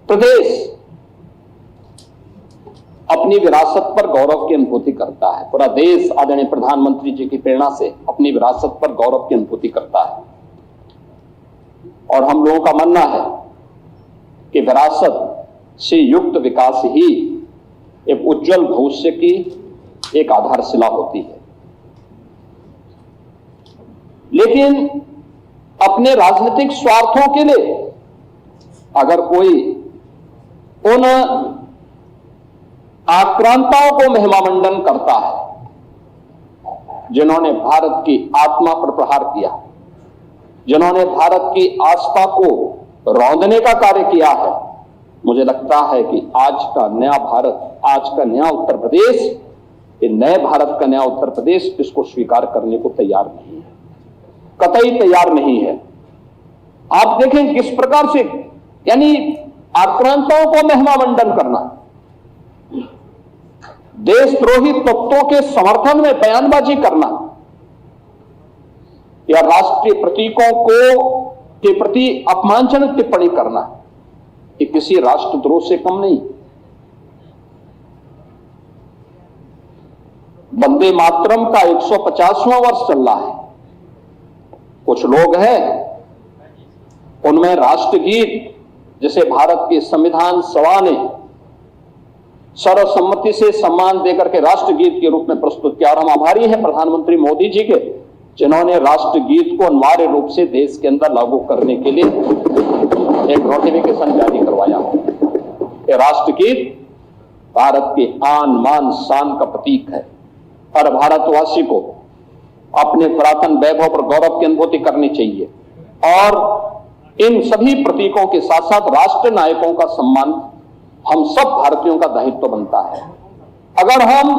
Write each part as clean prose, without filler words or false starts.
प्रदेश अपनी विरासत पर गौरव की अनुभूति करता है। पूरा देश आदरणीय प्रधानमंत्री जी की प्रेरणा से अपनी विरासत पर गौरव की अनुभूति करता है। और हम लोगों का मानना है कि विरासत से युक्त विकास ही एक उज्जवल भविष्य की एक आधारशिला होती है। लेकिन अपने राजनीतिक स्वार्थों के लिए अगर कोई उन आक्रांताओं को महिमामंडन करता है जिन्होंने भारत की आत्मा पर प्रहार किया, जिन्होंने भारत की आस्था को रौंदने का कार्य किया है, मुझे लगता है कि आज का नया भारत, आज का नया उत्तर प्रदेश, ये नए भारत का नया उत्तर प्रदेश इसको स्वीकार करने को तैयार नहीं है, कतई तैयार नहीं है। आप देखें किस प्रकार से, यानी आक्रांताओं को महिमामंडन करना, देशद्रोही तत्वों के समर्थन में बयानबाजी करना या राष्ट्रीय प्रतीकों के प्रति अपमानजनक टिप्पणी करना, ये किसी राष्ट्रद्रोह से कम नहीं। वंदे मातरम का 150वां वर्ष चल रहा है। कुछ लोग हैं उनमें राष्ट्रगीत, जिसे भारत की संविधान सभा ने सर्वसम्मति से सम्मान देकर के राष्ट्रगीत के रूप में प्रस्तुत किया। और हम आभारी हैं प्रधानमंत्री मोदी जी के, जिन्होंने राष्ट्रगीत को अनिवार्य रूप से देश के अंदर लागू करने के लिए एक नोटिफिकेशन जारी करवाया। ये राष्ट्रगीत भारत के आन मान शान का प्रतीक है। हर भारतवासी को अपने पुरातन वैभव पर गौरव की अनुभूति करनी चाहिए और इन सभी प्रतीकों के साथ साथ राष्ट्र नायकों का सम्मान हम सब भारतीयों का दायित्व बनता है। अगर हम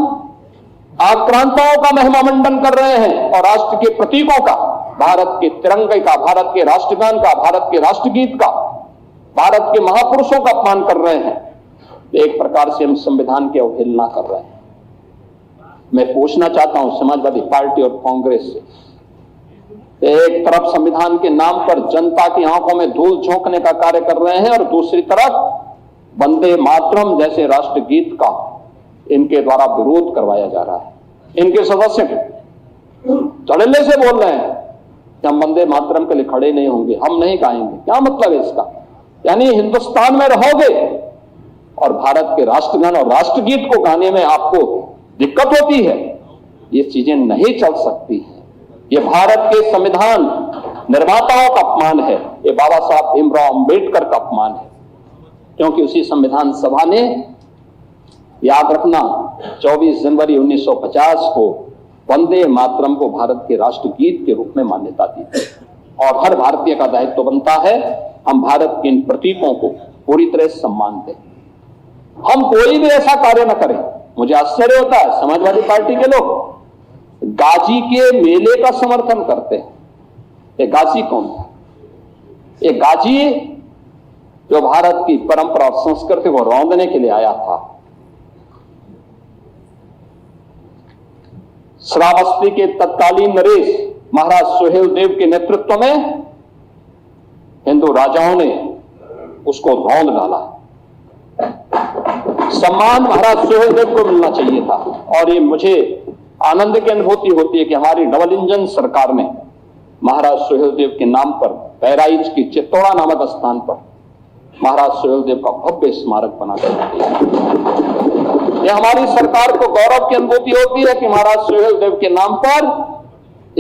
आक्रांताओं का महिमामंडन कर रहे हैं और राष्ट्र के प्रतीकों का, भारत के तिरंगे का, भारत के राष्ट्रगान का, भारत के राष्ट्रगीत का, भारत के महापुरुषों का अपमान कर रहे हैं, तो एक प्रकार से हम संविधान की अवहेलना कर रहे हैं। मैं पूछना चाहता हूं समाजवादी पार्टी और कांग्रेस से, एक तरफ संविधान के नाम पर जनता की आंखों में धूल झोंकने का कार्य कर रहे हैं और दूसरी तरफ वंदे मातरम जैसे राष्ट्रगीत का इनके द्वारा विरोध करवाया जा रहा है। इनके सदस्य धड़ल्ले से बोल रहे हैं कि हम वंदे मातरम के लिए खड़े नहीं होंगे, हम नहीं गाएंगे। क्या मतलब है इसका? यानी हिंदुस्तान में रहोगे और भारत के राष्ट्रगान और राष्ट्रगीत को गाने में आपको दिक्कत होती है, ये चीजें नहीं चल सकती है। ये भारत के संविधान निर्माताओं का अपमान है, ये बाबा साहब भीमराव अंबेडकर का अपमान है, क्योंकि उसी संविधान सभा ने, याद रखना, 24 जनवरी 1950 को वंदे मातरम को भारत के राष्ट्रगीत के रूप में मान्यता दी और हर भारतीय का दायित्व बनता है हम भारत के इन प्रतीकों को पूरी तरह सम्मान दें। हम कोई भी ऐसा कार्य न करें। मुझे आश्चर्य होता है समाजवादी पार्टी के लोग गाजी के मेले का समर्थन करते हैं। ये गाजी कौन था? ये गाजी जो भारत की परंपरा और संस्कृति को रौंदने के लिए आया था। श्रावस्ती के तत्कालीन नरेश महाराज सुहेल देव के नेतृत्व में हिंदू राजाओं ने उसको रौंद डाला। सम्मान महाराज सुहेल देव को मिलना चाहिए था और ये मुझे आनंद की अनुभूति होती है कि हमारी डबल इंजन सरकार ने महाराज सुहेल देव के नाम पर बहराइच की चित्तौड़ा नामक स्थान पर महाराज सुहेल देव का भव्य स्मारक बना दिया। यह हमारी सरकार को गौरव की अनुभूति होती है कि महाराज सुहेल देव के नाम पर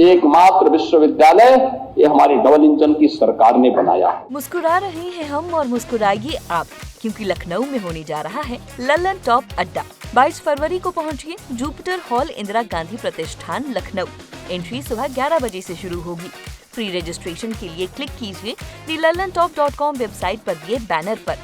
एकमात्र विश्वविद्यालय ये हमारी डबल इंजन की सरकार ने बनाया। मुस्कुरा रहे हैं हम और मुस्कुराइए आप, क्योंकि लखनऊ में होने जा रहा है लल्लन टॉप अड्डा। 22 फरवरी को पहुंचिए जुपिटर हॉल, इंदिरा गांधी प्रतिष्ठान, लखनऊ। एंट्री सुबह 11 बजे से शुरू होगी। फ्री रजिस्ट्रेशन के लिए क्लिक कीजिए thelallanTop.com वेबसाइट पर दिए बैनर पर।